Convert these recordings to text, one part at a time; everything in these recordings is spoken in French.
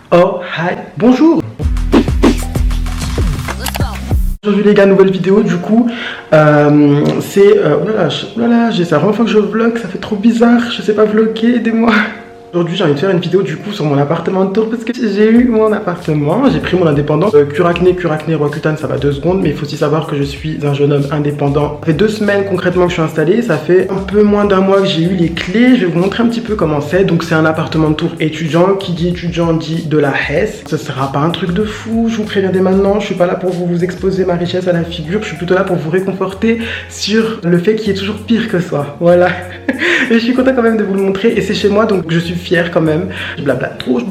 Oh, hi, bonjour. Aujourd'hui les gars, nouvelle vidéo du coup, c'est, oulala, c'est la première fois que je vlog, ça fait trop bizarre, je sais pas vlogger, aidez-moi. Aujourd'hui j'ai envie de faire une vidéo du coup sur mon appartement de Tours parce que j'ai eu mon appartement, j'ai pris mon indépendance. Curacné, Roacutan, ça va 2 secondes, mais il faut aussi savoir que je suis un jeune homme indépendant. Ça fait 2 semaines concrètement que je suis installé, ça fait un peu moins d'un mois que j'ai eu les clés. Je vais vous montrer un petit peu comment c'est. Donc c'est un appartement de Tours étudiant, qui dit étudiant dit de la Hesse. Ce sera pas un truc de fou, je vous préviens dès maintenant, je suis pas là pour vous exposer ma richesse à la figure, je suis plutôt là pour vous réconforter sur le fait qu'il y ait toujours pire que soi, voilà. Et je suis content quand même de vous le montrer et c'est chez moi donc je suis fière quand même. Je blablate trop. Du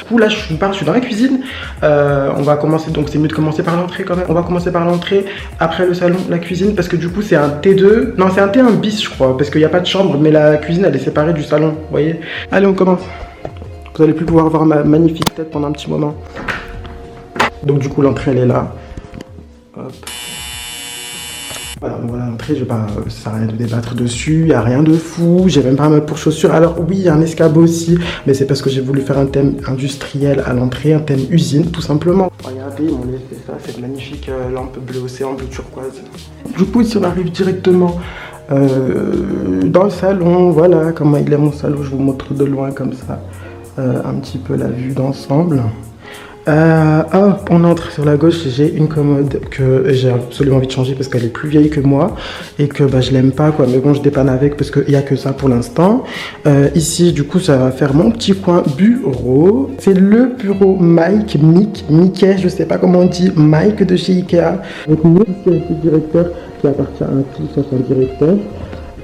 coup là je suis dans la cuisine. On va commencer, donc c'est mieux de commencer par l'entrée quand même. On va commencer par l'entrée, après le salon, la cuisine, parce que du coup c'est un T2. Non, c'est un T1 bis je crois, parce qu'il n'y a pas de chambre, mais la cuisine elle est séparée du salon, vous voyez. Allez, on commence. Vous allez plus pouvoir voir ma magnifique tête pendant un petit moment. Donc du coup l'entrée elle est là. Hop. Voilà l'entrée, ça sert à rien de débattre dessus, il n'y a rien de fou, j'ai même pas un meuble pour chaussures. Alors oui, il y a un escabeau aussi, mais c'est parce que j'ai voulu faire un thème industriel à l'entrée, un thème usine, tout simplement. Regardez, ils m'ont laissé ça, cette magnifique lampe bleu océan, bleu turquoise. Du coup, ici on arrive directement dans le salon, voilà comment il est mon salon, je vous montre de loin comme ça, un petit peu la vue d'ensemble. Hop, on entre sur la gauche, j'ai une commode que j'ai absolument envie de changer parce qu'elle est plus vieille que moi et que je l'aime pas quoi, mais bon je dépanne avec parce qu'il n'y a que ça pour l'instant. Ici du coup ça va faire mon petit coin bureau, c'est le bureau Mickey, je sais pas comment on dit, Mike de chez Ikea. Donc nous ici avec le directeur qui appartient à un petit, ça c'est un directeur.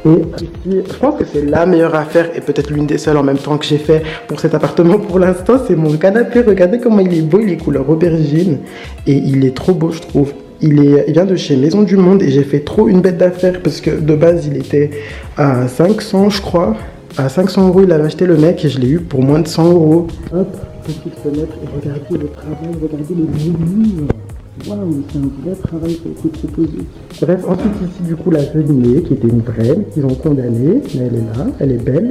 Et ici, je pense que c'est la meilleure affaire et peut-être l'une des seules en même temps que j'ai fait pour cet appartement pour l'instant, c'est mon canapé. Regardez comment il est beau, il est couleur aubergine et il est trop beau je trouve. Il vient de chez Maison du Monde et j'ai fait trop une bête d'affaire parce que de base il était à 500 je crois. À 500 € il avait acheté le mec et je l'ai eu pour moins de 100 €. Hop, petite fenêtre et regardez le travail, regardez les volumes. Waouh, c'est un vrai travail qui a été proposé. Bref, ensuite ici du coup la cheminée qui était une vraie, qu'ils ont condamnée, mais elle est là, elle est belle,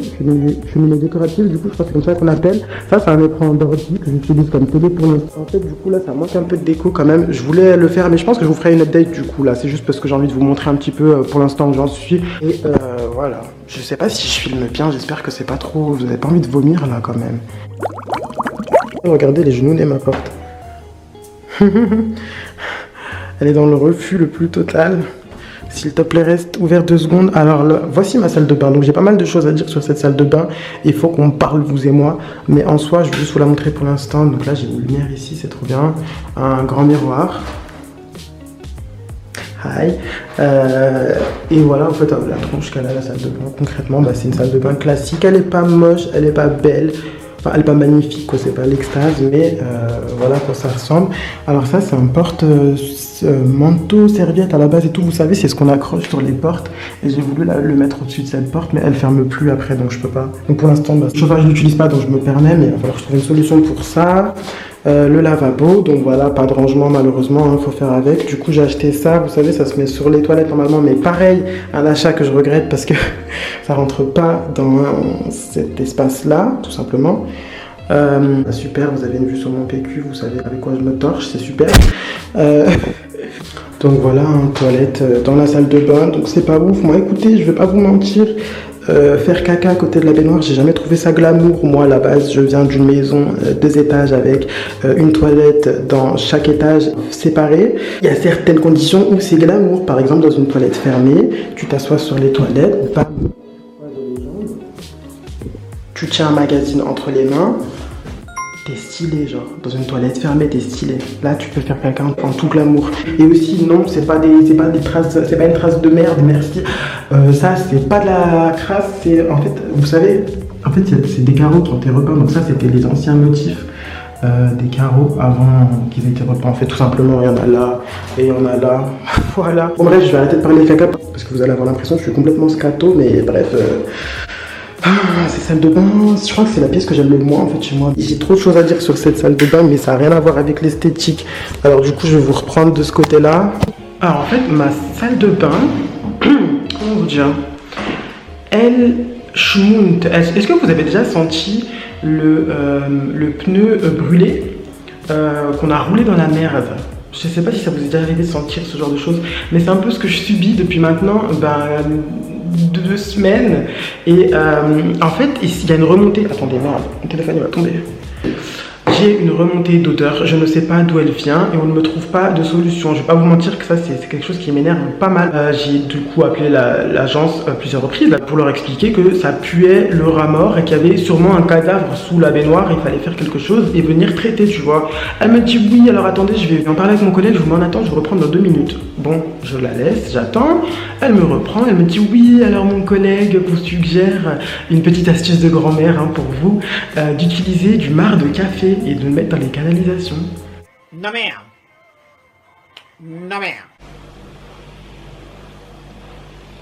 cheminée décorative, du coup je crois que c'est comme ça qu'on appelle. Ça c'est un écran d'ordi que j'utilise comme télé pour l'instant. En fait du coup là ça manque un peu de déco quand même, je voulais le faire mais je pense que je vous ferai une update du coup là, c'est juste parce que j'ai envie de vous montrer un petit peu pour l'instant où j'en suis. Et voilà, je sais pas si je filme bien, j'espère que c'est pas trop, vous avez pas envie de vomir là quand même. Regardez les genoux ma porte. Elle est dans le refus le plus total. S'il te plaît, reste ouvert 2 secondes. Alors, voici ma salle de bain. Donc, j'ai pas mal de choses à dire sur cette salle de bain. Il faut qu'on parle, vous et moi. Mais en soi, je vais juste vous la montrer pour l'instant. Donc là, j'ai une lumière ici, c'est trop bien. Un grand miroir. Hi. Et voilà, en fait, la tronche qu'elle a, la salle de bain. Concrètement, c'est une salle de bain classique. Elle est pas moche, elle est pas belle. Enfin, elle n'est pas magnifique, quoi, c'est pas l'extase, mais voilà à quoi ça ressemble. Alors ça, c'est un porte-manteau, serviette à la base et tout, vous savez, c'est ce qu'on accroche sur les portes. Et j'ai voulu le mettre au-dessus de cette porte, mais elle ferme plus après, donc je peux pas. Donc pour l'instant, le chauffage, je l'utilise pas, donc je me permets, mais il va falloir que je trouve une solution pour ça. Le lavabo, donc voilà, pas de rangement malheureusement, hein, faut faire avec. Du coup j'ai acheté ça, vous savez, ça se met sur les toilettes normalement, mais pareil, un achat que je regrette parce que ça rentre pas dans cet espace-là, tout simplement. Super, vous avez une vue sur mon PQ, vous savez avec quoi je me torche, c'est super. Donc voilà, une toilette dans la salle de bain, donc c'est pas ouf. Moi écoutez, je vais pas vous mentir. Faire caca à côté de la baignoire, j'ai jamais trouvé ça glamour. Moi, à la base, je viens d'une maison 2 étages avec une toilette dans chaque étage séparé. Il y a certaines conditions où c'est glamour. Par exemple, dans une toilette fermée, tu t'assois sur les toilettes, bam, tu tiens un magazine entre les mains. T'es stylé, genre, dans une toilette fermée, t'es stylé. Là, tu peux faire quelqu'un en tout glamour. Et aussi, non, c'est pas une trace de merde, merci. Ça, c'est pas de la crasse, c'est, en fait, vous savez, en fait, c'est des carreaux qui ont été repeints. Donc ça, c'était les anciens motifs des carreaux avant qu'ils aient été repeints. En fait, tout simplement, il y en a là, et il y en a là. Voilà. Bon, bref, je vais arrêter de parler caca, parce que vous allez avoir l'impression que je suis complètement scato, mais bref... cette salle de bain, je crois que c'est la pièce que j'aime le moins en fait chez moi. J'ai trop de choses à dire sur cette salle de bain, mais ça n'a rien à voir avec l'esthétique. Alors du coup, je vais vous reprendre de ce côté-là. Alors en fait, ma salle de bain, comment vous dire, elle schmount. Est-ce que vous avez déjà senti le pneu brûlé qu'on a roulé dans la merde. Je sais pas si ça vous est déjà arrivé de sentir ce genre de choses, mais c'est un peu ce que je subis depuis maintenant 2 semaines. Et en fait, il y a une remontée. Attendez, merde, mon téléphone il va tomber. J'ai une remontée d'odeur, je ne sais pas d'où elle vient et on ne me trouve pas de solution. Je vais pas vous mentir que ça c'est quelque chose qui m'énerve pas mal. J'ai du coup appelé l'agence plusieurs reprises pour leur expliquer que ça puait le rat mort et qu'il y avait sûrement un cadavre sous la baignoire. Il fallait faire quelque chose et venir traiter, tu vois. Elle me dit oui, alors attendez, je vais en parler avec mon collègue, je vous mets en attente, je vais reprendre dans 2 minutes. Bon, je la laisse, j'attends. Elle me reprend, elle me dit oui, alors mon collègue vous suggère une petite astuce de grand-mère pour vous, d'utiliser du marc de café et de le mettre dans les canalisations. Non merde. Non merde.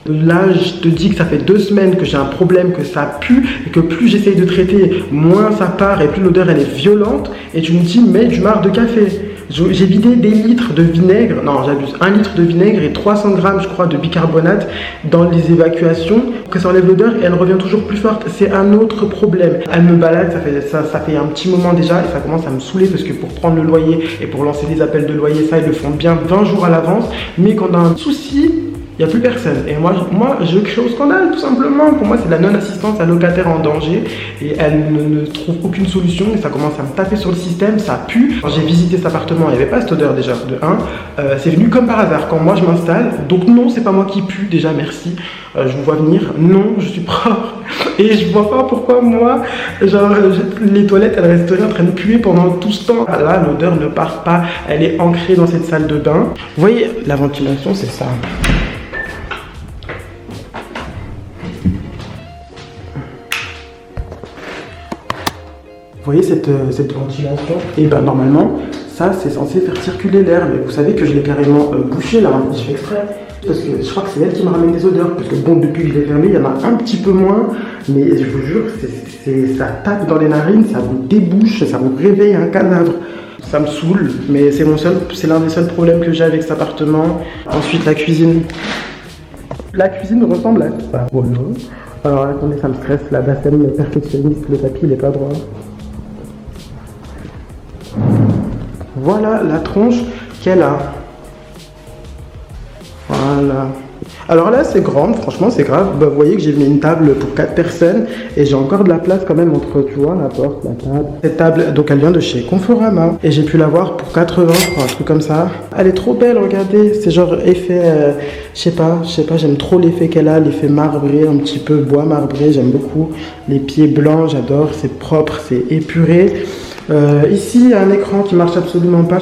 Là, je te dis que ça fait 2 semaines que j'ai un problème, que ça pue et que plus j'essaye de traiter, moins ça part et plus l'odeur elle est violente. Et tu me dis, mets du marc de café. J'ai vidé des litres de vinaigre, non j'abuse, 1 litre de vinaigre et 300 grammes je crois de bicarbonate dans les évacuations, que ça enlève l'odeur et elle revient toujours plus forte. C'est un autre problème. Elle me balade, ça fait un petit moment déjà et ça commence à me saouler parce que pour prendre le loyer et pour lancer des appels de loyer, ça ils le font bien 20 jours à l'avance. Mais quand on a un souci, il n'y a plus personne. Et moi, je crie au scandale, tout simplement. Pour moi, c'est de la non-assistance à locataire en danger. Et elle ne trouve aucune solution. Et ça commence à me taper sur le système. Ça pue. Quand j'ai visité cet appartement, il n'y avait pas cette odeur déjà, de 1. C'est venu comme par hasard quand moi je m'installe. Donc non, c'est pas moi qui pue. Déjà, merci. Je vous vois venir. Non, je suis propre. Et je vois pas pourquoi moi, genre, les toilettes, elles resteraient en train de puer pendant tout ce temps. Là, l'odeur ne part pas. Elle est ancrée dans cette salle de bain. Vous voyez, la ventilation, c'est ça. Vous voyez cette ventilation? Et ben normalement, ça c'est censé faire circuler l'air. Mais vous savez que je l'ai carrément bouché là, je fais exprès. Parce que je crois que c'est elle qui me ramène des odeurs. Parce que bon, depuis que je l'ai fermé, il y en a un petit peu moins. Mais je vous jure, ça tape dans les narines, ça vous débouche, ça vous réveille un cadavre. Ça me saoule, mais c'est l'un des seuls problèmes que j'ai avec cet appartement. Ensuite, la cuisine. La cuisine ressemble à ça. Voilà. Alors attendez, ça me stresse. La bassine perfectionniste, le tapis il est pas droit. Voilà la tronche qu'elle a. Voilà. Alors là, c'est grande, franchement, c'est grave. Bah, vous voyez que j'ai mis une table pour 4 personnes et j'ai encore de la place quand même entre, tu vois, la porte, la table. Cette table, donc elle vient de chez Conforama et j'ai pu l'avoir pour 80, pour un truc comme ça. Elle est trop belle, regardez. C'est genre effet, je sais pas, j'aime trop l'effet qu'elle a, l'effet marbré, un petit peu bois marbré, j'aime beaucoup. Les pieds blancs, j'adore, c'est propre, c'est épuré. Ici, il y a un écran qui marche absolument pas.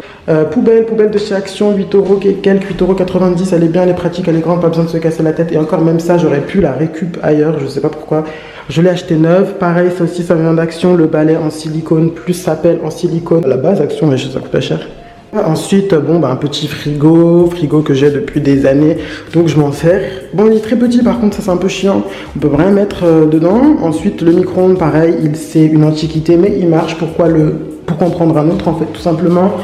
Poubelle de chez Action, 8 euros et quelques, 8,90 €. Elle est bien, elle est pratique, elle est grande, pas besoin de se casser la tête. Et encore, même ça, j'aurais pu la récup ailleurs, je sais pas pourquoi. Je l'ai acheté neuve. Pareil, ça aussi, ça vient d'Action. Le balai en silicone, plus s'appelle en silicone. À la base, Action, mais ça coûte pas cher. Ensuite, bon, bah, un petit frigo que j'ai depuis des années, donc je m'en sers. Bon, il est très petit, par contre, ça c'est un peu chiant. On peut rien mettre dedans. Ensuite, le micro-ondes, pareil, c'est une antiquité, mais il marche. Pourquoi en prendre un autre, en fait, tout simplement.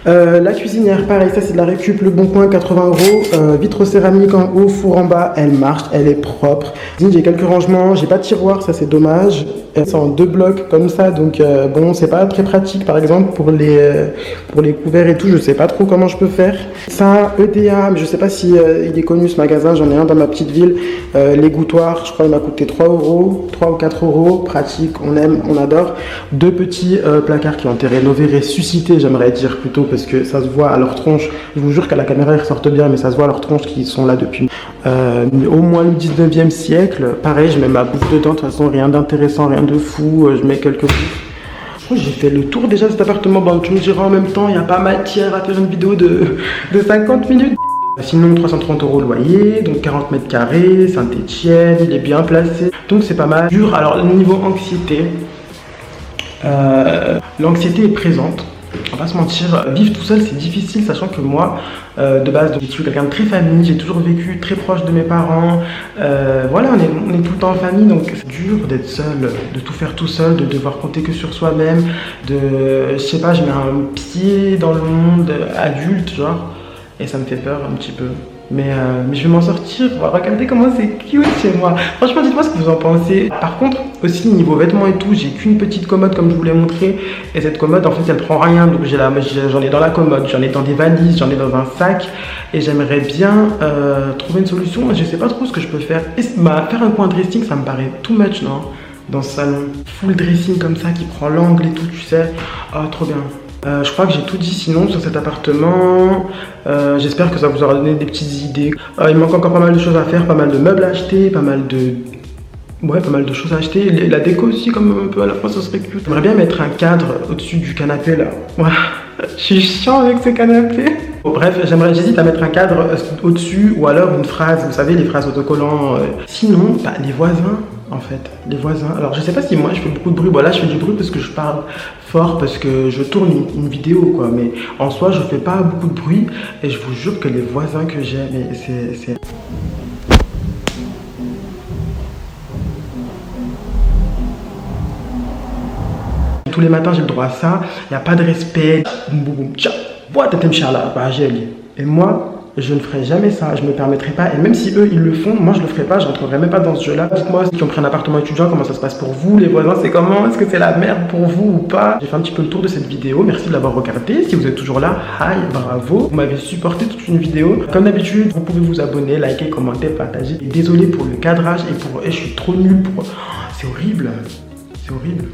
La cuisinière, pareil, ça c'est de la récup, Le Bon Coin, 80 €. Vitre céramique en haut, four en bas, elle marche, elle est propre. J'ai quelques rangements, j'ai pas de tiroir, ça c'est dommage. C'est en 2 blocs comme ça, donc bon, c'est pas très pratique, par exemple, pour les couverts et tout, je sais pas trop comment je peux faire. Ça, EDA, mais je sais pas si il est connu ce magasin, j'en ai un dans ma petite ville. L'égouttoir, je crois il m'a coûté 3 €, 3 ou 4 €, pratique, on aime, on adore. 2 petits placards qui ont été rénovés, ressuscités, j'aimerais dire plutôt, parce que ça se voit à leur tronche. Je vous jure qu'à la caméra ils ressortent bien, mais ça se voit à leur tronche qui sont là depuis au moins le 19e siècle. Pareil, je mets ma bouffe dedans, de toute façon rien d'intéressant, rien de fou, je mets quelques bouffes. J'ai fait le tour déjà de cet appartement. Bon, tu me diras en même temps, il n'y a pas matière à faire une vidéo de 50 minutes. Sinon, 330 € le loyer, donc 40 mètres carrés, Saint-Etienne, il est bien placé, donc c'est pas mal. Alors, niveau anxiété, l'anxiété est présente. On va pas se mentir, vivre tout seul c'est difficile, sachant que moi, de base, je suis quelqu'un de très famille, j'ai toujours vécu très proche de mes parents. Voilà, on est tout le temps en famille, donc c'est dur d'être seul, de tout faire tout seul, de devoir compter que sur soi-même, je sais pas, je mets un pied dans le monde adulte, genre, et ça me fait peur un petit peu. Mais je vais m'en sortir. Regardez comment c'est cute chez moi. Franchement, dites-moi ce que vous en pensez. Par contre, aussi niveau vêtements et tout, j'ai qu'une petite commode comme je vous l'ai montré. Et cette commode, en fait, elle prend rien. Donc j'en ai dans la commode, j'en ai dans des valises, j'en ai dans un sac. Et j'aimerais bien trouver une solution. Je sais pas trop ce que je peux faire. Faire un coin dressing, ça me paraît too much, non? Dans ce salon. Full dressing comme ça, qui prend l'angle et tout, tu sais. Oh, trop bien. Je crois que j'ai tout dit sinon sur cet appartement. J'espère que ça vous aura donné des petites idées. Il manque encore pas mal de choses à faire, pas mal de meubles à acheter, pas mal de choses à acheter. La déco aussi, comme un peu à la fois, ça serait cute. J'aimerais bien mettre un cadre au-dessus du canapé là. Ouais. Je suis chiant avec ce canapé. Bon, bref, j'hésite à mettre un cadre au-dessus ou alors une phrase, vous savez, les phrases autocollants. Sinon, bah, les voisins. En fait, les voisins. Alors, je sais pas si moi je fais beaucoup de bruit. Bon, là, je fais du bruit parce que je parle fort, parce que je tourne une vidéo, quoi. Mais en soi, je fais pas beaucoup de bruit. Et je vous jure que les voisins que j'ai, mais c'est... Tous les matins, j'ai le droit à ça. Il n'y a pas de respect. Et moi, je ne ferai jamais ça, je ne me permettrai pas. Et même si eux, ils le font, moi, je ne le ferai pas, je rentrerai même pas dans ce jeu-là. Dites-moi, ceux qui ont pris un appartement étudiant, comment ça se passe pour vous? Les voisins, c'est comment? Est-ce que c'est la merde pour vous ou pas? J'ai fait un petit peu le tour de cette vidéo. Merci de l'avoir regardée. Si vous êtes toujours là, hi, bravo. Vous m'avez supporté toute une vidéo. Comme d'habitude, vous pouvez vous abonner, liker, commenter, partager. Et désolé pour le cadrage et pour... je suis trop nul pour... C'est horrible. C'est horrible.